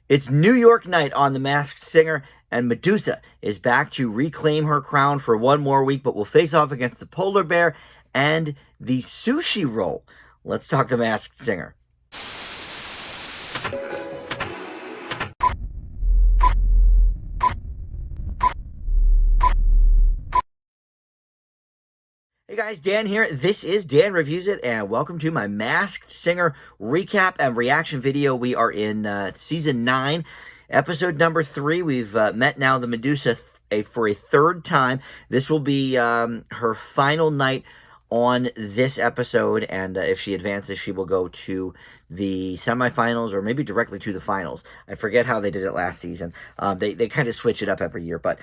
It's New York night on The Masked Singer, and Medusa is back to reclaim her crown for one more week, but will face off against the polar bear and the sushi roll. Let's talk The Masked Singer. Hey guys, Dan here. This is Dan Reviews It, and welcome to my Masked Singer recap and reaction video. We are in season 9, episode number 3. We've met now the Medusa for a third time. This will be her final night on this episode, and if she advances, she will go to the semifinals or maybe directly to the finals. I forget how they did it last season. They kind of switch it up every year, but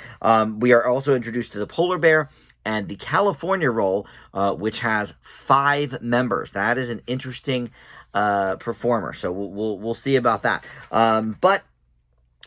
we are also introduced to the polar bear and the California roll, which has 5 members. That is an interesting performer, so we'll see about that. But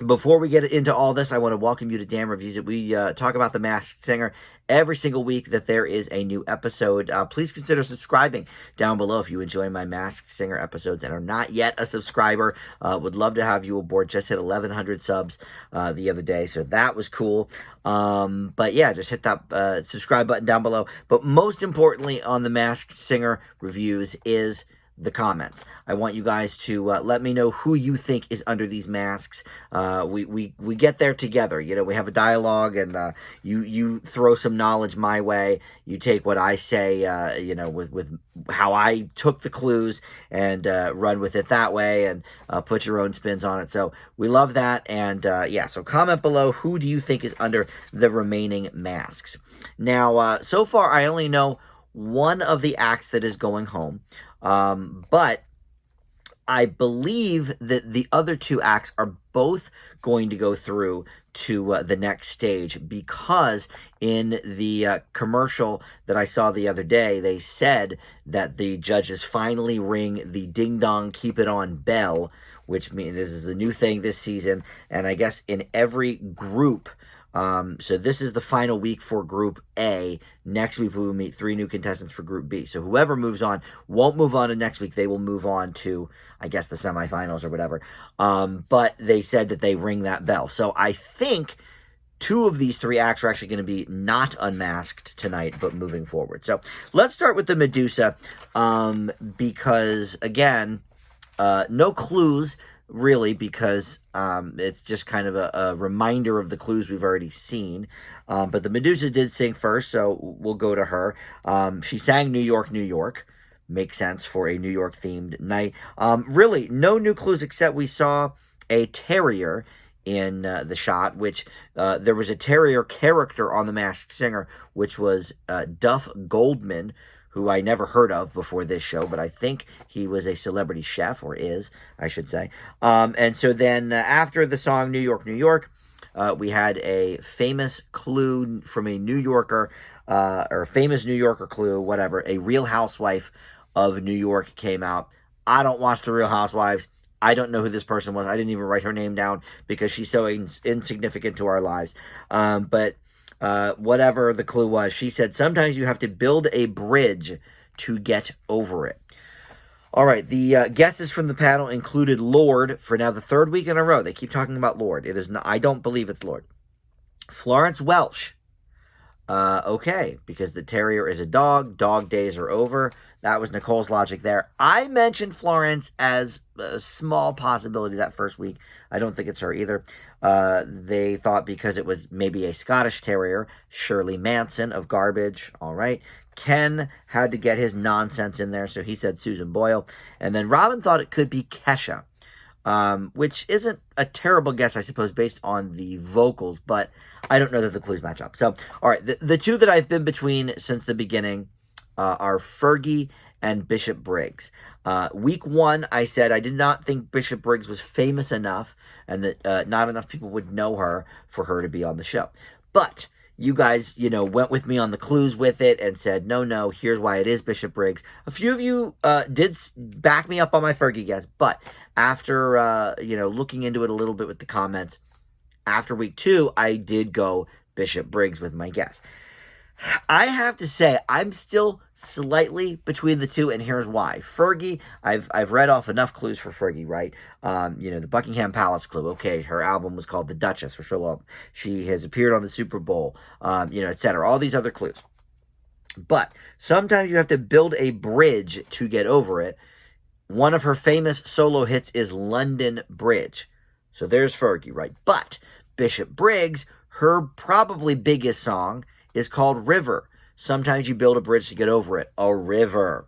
before we get into all this, I want to welcome you to Dan Reviews It. We talk about The Masked Singer every single week that there is a new episode. Please consider subscribing down below if you enjoy my Masked Singer episodes and are not yet a subscriber. Would love to have you aboard. Just hit 1,100 subs the other day, so that was cool. But yeah, just hit that subscribe button down below. But most importantly on The Masked Singer reviews is the comments. I want you guys to let me know who you think is under these masks. We get there together. You know, we have a dialogue, and you throw some knowledge my way. You take what I say, you know, with how I took the clues, and run with it that way, and put your own spins on it. So we love that, and yeah, so comment below, who do you think is under the remaining masks? Now, so far, I only know one of the acts that is going home. But I believe that the other 2 acts are both going to go through to the next stage, because in the commercial that I saw the other day, they said that the judges finally ring the ding dong keep it on bell, which means this is the new thing this season, and I guess in every group. So this is the final week for Group A. Next week, we will meet 3 new contestants for Group B. So whoever moves on won't move on to next week. They will move on to, I guess, the semifinals or whatever. But they said that they ring that bell. So I think 2 of these 3 acts are actually going to be not unmasked tonight, but moving forward. So let's start with the Medusa, because, again, no clues, really, because it's just kind of a reminder of the clues we've already seen. But the Medusa did sing first, so we'll go to her. She sang New York, New York. Makes sense for a New York-themed night. Really, no new clues except we saw a terrier in the shot, which there was a terrier character on The Masked Singer, which was Duff Goldman, who I never heard of before this show, but I think he was a celebrity chef, or is, I should say. And so then after the song New York, New York, we had a famous clue from a New Yorker, or famous New Yorker clue, whatever. A Real Housewife of New York came out. I don't watch The Real Housewives. I don't know who this person was. I didn't even write her name down because she's so insignificant to our lives. But whatever the clue was, she said sometimes you have to build a bridge to get over it. All right, the guesses from the panel included Lord for now the 3rd week in a row. They keep talking about Lord. It is not, I don't believe it's Lord. Florence Welch. Okay, because the terrier is a dog. Dog days are over. That was Nicole's logic there. I mentioned Florence as a small possibility that first week. I don't think it's her either. They thought because it was maybe a Scottish terrier. Shirley Manson of Garbage. All right. Ken had to get his nonsense in there, so he said Susan Boyle. And then Robin thought it could be Kesha, which isn't a terrible guess, I suppose, based on the vocals, but I don't know that the clues match up. So, all right, the 2 that I've been between since the beginning are Fergie and Bishop Briggs. Week 1, I said I did not think Bishop Briggs was famous enough, and that not enough people would know her for her to be on the show. But you guys, you know, went with me on the clues with it and said, no, here's why it is Bishop Briggs. A few of you did back me up on my Fergie guess, but after, you know, looking into it a little bit with the comments, after week 2, I did go Bishop Briggs with my guess. I have to say, I'm still slightly between the two, and here's why. Fergie, I've read off enough clues for Fergie, right? The Buckingham Palace clue. Okay, her album was called The Duchess, or she has appeared on the Super Bowl, etc. All these other clues. But sometimes you have to build a bridge to get over it. One of her famous solo hits is London Bridge. So there's Fergie, right? But Bishop Briggs, her probably biggest song is called River. Sometimes you build a bridge to get over it. A river.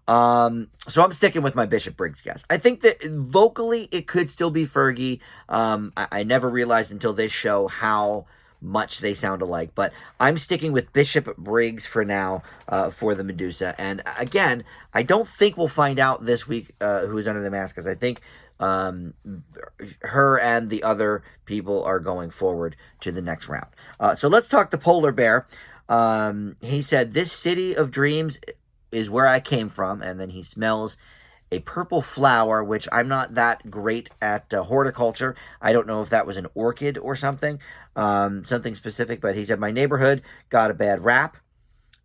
So I'm sticking with my Bishop Briggs guess. I think that vocally it could still be Fergie. I never realized until this show how much they sound alike, but I'm sticking with Bishop Briggs for now for the Medusa. And again, I don't think we'll find out this week who's under the mask, because I think her and the other people are going forward to the next round. So let's talk the polar bear. He said, "This city of dreams is where I came from," and then he smells a purple flower, which I'm not that great at horticulture. I don't know if that was an orchid or something specific, but he said, "My neighborhood got a bad rap,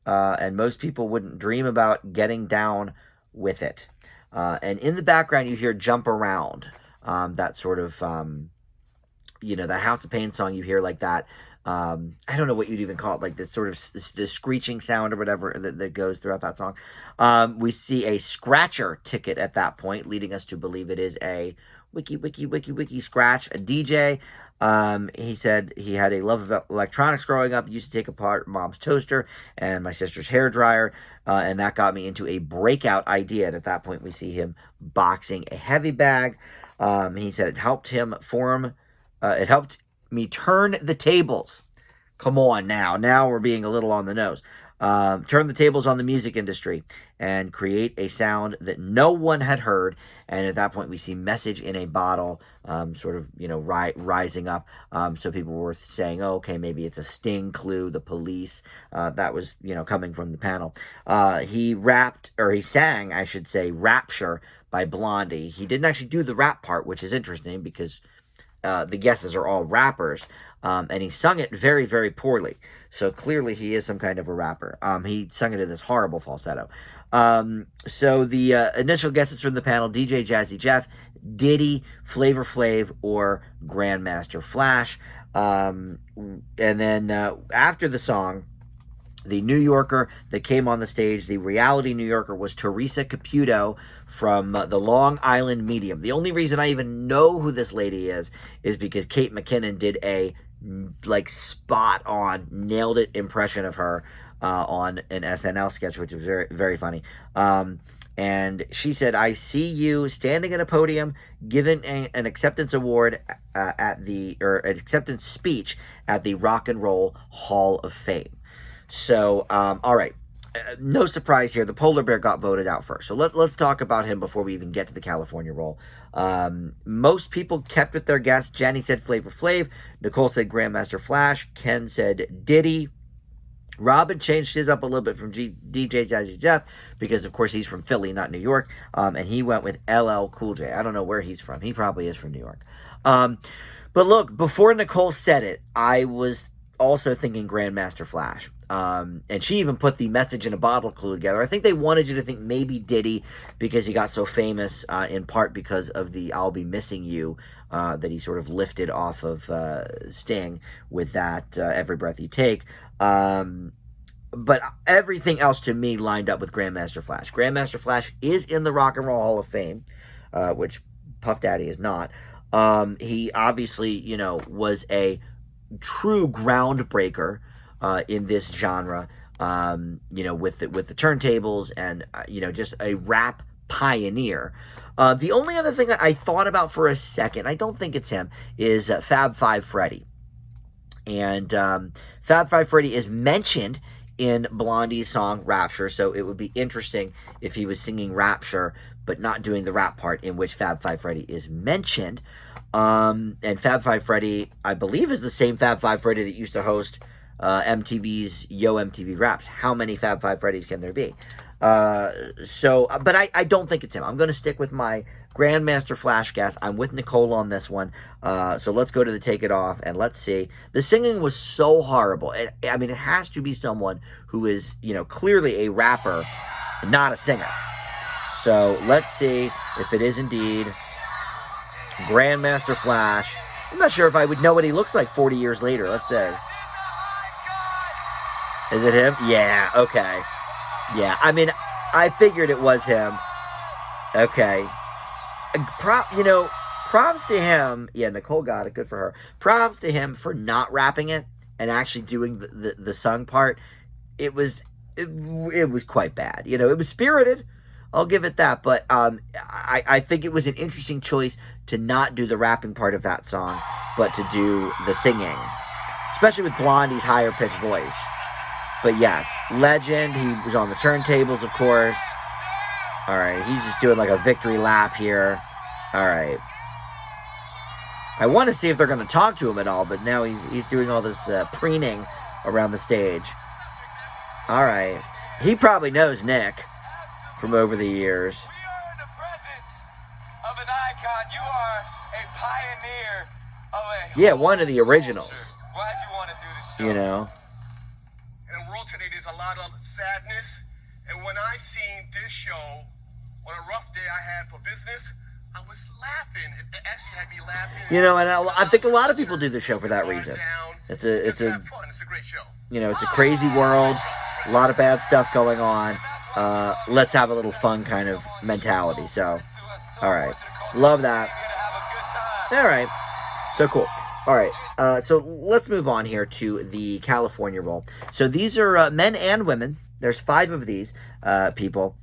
and most people wouldn't dream about getting down with it." And in the background, you hear "Jump Around," that sort of, that House of Pain song you hear like that. I don't know what you'd even call it, like this sort of the screeching sound or whatever that goes throughout that song. We see a scratcher ticket at that point, leading us to believe it is a wiki scratch, a DJ. He said he had a love of electronics growing up, used to take apart mom's toaster and my sister's hair dryer, and that got me into a breakout idea. And at that point, we see him boxing a heavy bag. He said it helped me turn the tables. Come on now. Now we're being a little on the nose. Turn the tables on the music industry and create a sound that no one had heard. And at that point, we see "Message in a Bottle" rising up. So people were saying, "Oh, okay, maybe it's a Sting clue, the Police." That was, coming from the panel. He sang, I should say, "Rapture" by Blondie. He didn't actually do the rap part, which is interesting because the guesses are all rappers, and he sung it very, very poorly. So clearly he is some kind of a rapper. He sung it in this horrible falsetto. So the initial guesses from the panel: DJ Jazzy Jeff, Diddy, Flavor Flav, or Grandmaster Flash. And then after the song, the New Yorker that came on the stage, the reality New Yorker, was Teresa Caputo from the Long Island Medium. The only reason I even know who this lady is because Kate McKinnon did a spot on, nailed it impression of her on an SNL sketch, which was very, very funny. And she said, "I see you standing at a podium, giving an acceptance award an acceptance speech at the Rock and Roll Hall of Fame." So, all right. No surprise here. The polar bear got voted out first. So let's talk about him before we even get to the California roll. Most people kept with their guess. Jenny said Flavor Flav. Nicole said Grandmaster Flash. Ken said Diddy. Robin changed his up a little bit from DJ Jazzy Jeff because, of course, he's from Philly, not New York. And he went with LL Cool J. I don't know where he's from. He probably is from New York. But look, before Nicole said it, I was also thinking Grandmaster Flash. And she even put the "Message in a Bottle" clue together. I think they wanted you to think maybe Diddy because he got so famous, in part because of the "I'll Be Missing You" that he sort of lifted off of Sting with that "Every Breath You Take." But everything else to me lined up with Grandmaster Flash. Grandmaster Flash is in the Rock and Roll Hall of Fame, which Puff Daddy is not. He obviously, was a true groundbreaker in this genre, with the turntables and, just a rap pioneer. The only other thing that I thought about for a second, I don't think it's him, is Fab Five Freddy. And Fab Five Freddy is mentioned in Blondie's song Rapture, so it would be interesting if he was singing Rapture but not doing the rap part in which Fab Five Freddy is mentioned. And Fab Five Freddy, I believe, is the same Fab Five Freddy that used to host MTV's Yo MTV Raps. How many Fab Five Freddys can there be? But I don't think it's him. I'm going to stick with my Grandmaster Flash Gas. I'm with Nicole on this one. So let's go to the Take It Off and let's see. The singing was so horrible. It has to be someone who is, clearly a rapper, not a singer. So let's see if it is indeed Grandmaster Flash. I'm not sure if I would know what he looks like 40 years later. Let's say. Is it him? Yeah, okay. Yeah, I figured it was him. Okay. Props to him. Yeah, Nicole got it. Good for her. Props to him for not rapping it and actually doing the sung part. It was quite bad. It was spirited. I'll give it that. But I think it was an interesting choice to not do the rapping part of that song, but to do the singing, especially with Blondie's higher pitched voice. But yes, legend. He was on the turntables, of course. All right, he's just doing like a victory lap here. All right. I want to see if they're going to talk to him at all, but now he's doing all this preening around the stage. All right. He probably knows Nick from over the years. We are in the presence of an icon. You are a pioneer of a... Yeah, one of the originals. Why'd you want to do this show? In the world today, there's a lot of sadness. And when I seen this show on a rough day I had for business, I was laughing. It actually had me laughing. And I think a lot of people do the show for that reason. It's a great show. It's a crazy world, a lot of bad stuff going on. Let's have a little fun kind of mentality. So, all right, love that. All right, so cool. All right, so let's move on here to the California roll. So these are men and women. There's 5 of these people.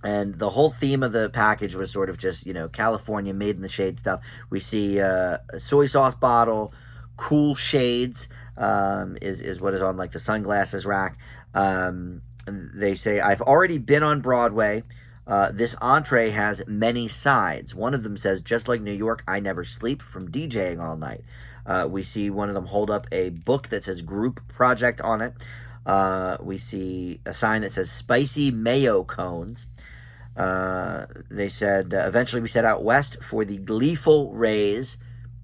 And the whole theme of the package was sort of just, California made in the shade stuff. We see a soy sauce bottle, cool shades is what is on like the sunglasses rack. They say, I've already been on Broadway. This entree has many sides. One of them says, just like New York, I never sleep, from DJing all night. We see one of them hold up a book that says group project on it. We see a sign that says spicy mayo cones. They said, eventually we set out west for the gleeful rays.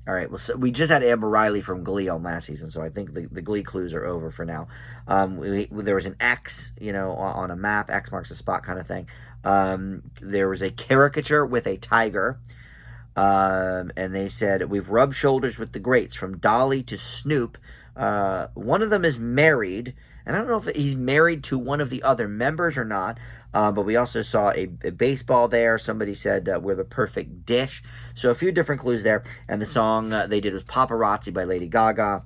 All right, well, so we just had Amber Riley from Glee on last season, so I think the Glee clues are over for now. There was an X, on a map. X marks a spot kind of thing. There was a caricature with a tiger. And they said, we've rubbed shoulders with the greats, from Dolly to Snoop. One of them is married, and I don't know if he's married to one of the other members or not. But we also saw a baseball there. Somebody said, we're the perfect dish. So a few different clues there. And the song they did was Paparazzi by Lady Gaga.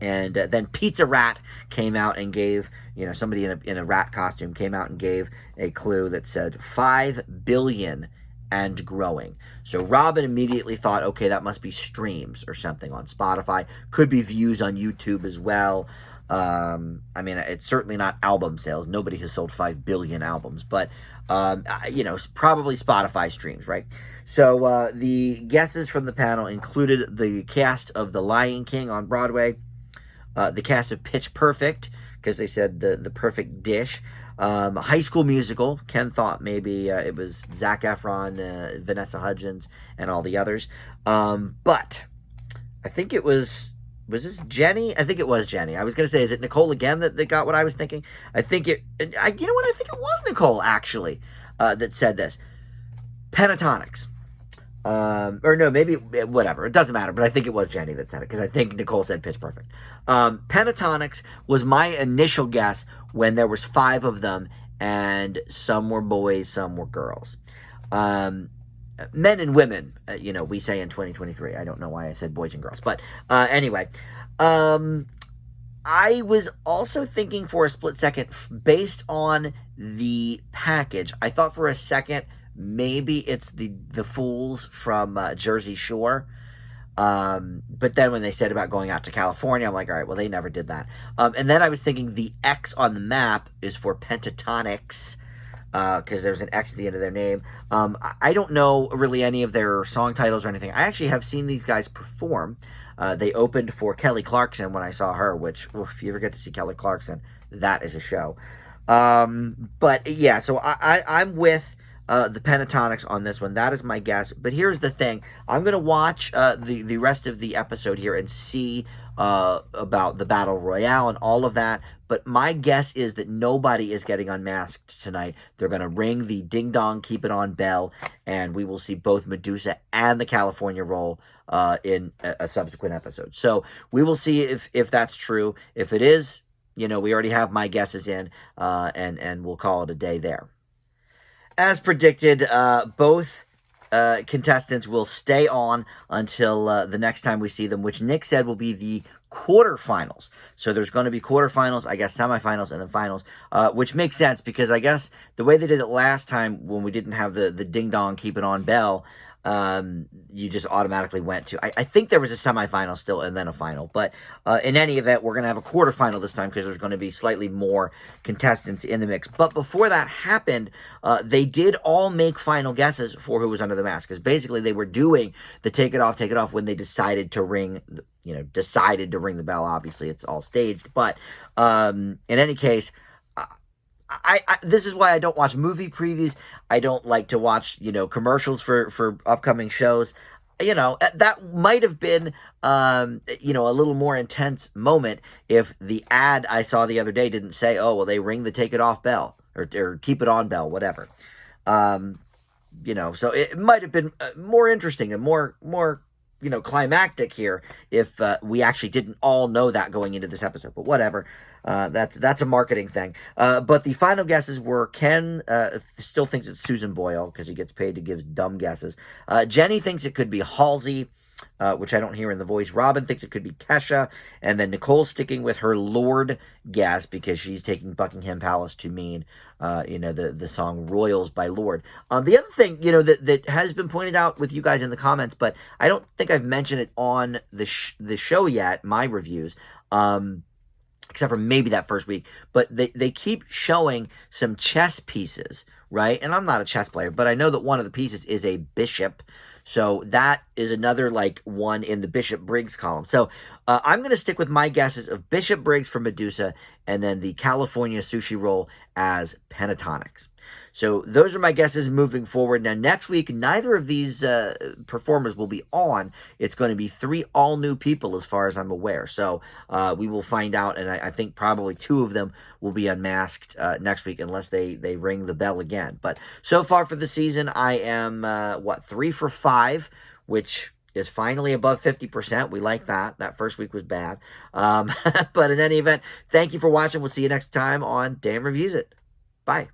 And then Pizza Rat came out and gave, somebody in a rat costume came out and gave a clue that said 5 billion and growing. So Robin immediately thought, okay, that must be streams or something on Spotify. Could be views on YouTube as well. It's certainly not album sales. Nobody has sold 5 billion albums, but, probably Spotify streams, right? So, the guesses from the panel included the cast of The Lion King on Broadway, the cast of Pitch Perfect, because they said the perfect dish, High School Musical. Ken thought maybe, it was Zac Efron, Vanessa Hudgens, and all the others. But I think it was this Jenny? I think it was Jenny. I was going to say, is it Nicole again that got what I was thinking? I think I think it was Nicole, actually, that said this. Pentatonics. Or no, maybe, whatever. It doesn't matter, but I think it was Jenny that said it, because I think Nicole said Pitch Perfect. Pentatonics was my initial guess when there was 5 of them, and some were boys, some were girls. Men and women, we say in 2023. I don't know why I said boys and girls. But anyway, I was also thinking for a split second, based on the package, I thought for a second, maybe it's the Fools from Jersey Shore. But then when they said about going out to California, I'm like, all right, well, they never did that. And then I was thinking the X on the map is for Pentatonics, because there's an X at the end of their name. I don't know really any of their song titles or anything. I actually have seen these guys perform. They opened for Kelly Clarkson when I saw her, which, if you ever get to see Kelly Clarkson, that is a show. But yeah, so I'm with the Pentatonics on this one. That is my guess. But here's the thing: I'm gonna watch the rest of the episode here and see about the battle royale and all of that. But my guess is that nobody is getting unmasked tonight. They're gonna ring the ding dong, keep it on bell, and we will see both Medusa and the California Roll in a subsequent episode. So we will see if that's true. If it is, we already have my guesses in, and we'll call it a day there. As predicted, both contestants will stay on until the next time we see them, which Nick said will be the quarterfinals. So there's going to be quarterfinals, I guess semifinals, and then finals, which makes sense because I guess the way they did it last time when we didn't have the ding dong keep it on bell, you just automatically went to, I think there was a semifinal still and then a final, but in any event, we're going to have a quarterfinal this time because there's going to be slightly more contestants in the mix. But before that happened, they did all make final guesses for who was under the mask, because basically they were doing the take it off when they decided to ring the bell. Obviously it's all staged, but in any case, I this is why I don't watch movie previews. I don't like to watch, commercials for upcoming shows. That might have been, a little more intense moment if the ad I saw the other day didn't say, oh, well, they ring the take it off bell or keep it on bell, whatever. So it might have been more interesting and more climactic here if we actually didn't all know that going into this episode. But whatever, that's a marketing thing. But the final guesses were Ken still thinks it's Susan Boyle because he gets paid to give dumb guesses. Jenny thinks it could be Halsey, which I don't hear in the voice. Robin thinks it could be Kesha, and then Nicole's sticking with her Lord guess because she's taking Buckingham Palace to mean, the song Royals by Lord. The other thing, that has been pointed out with you guys in the comments, but I don't think I've mentioned it on the show yet, my reviews, except for maybe that first week, but they keep showing some chess pieces, right? And I'm not a chess player, but I know that one of the pieces is a bishop. So that is another one in the Bishop Briggs column. So I'm going to stick with my guesses of Bishop Briggs for Medusa and then the California Sushi Roll as Pentatonics. So those are my guesses moving forward. Now, next week, neither of these performers will be on. It's going to be 3 all-new people as far as I'm aware. So we will find out, and I think probably 2 of them will be unmasked next week unless they ring the bell again. But so far for the season, I am, 3 for 5, which is finally above 50%. We like that. That first week was bad. But in any event, thank you for watching. We'll see you next time on Dan Reviews It. Bye.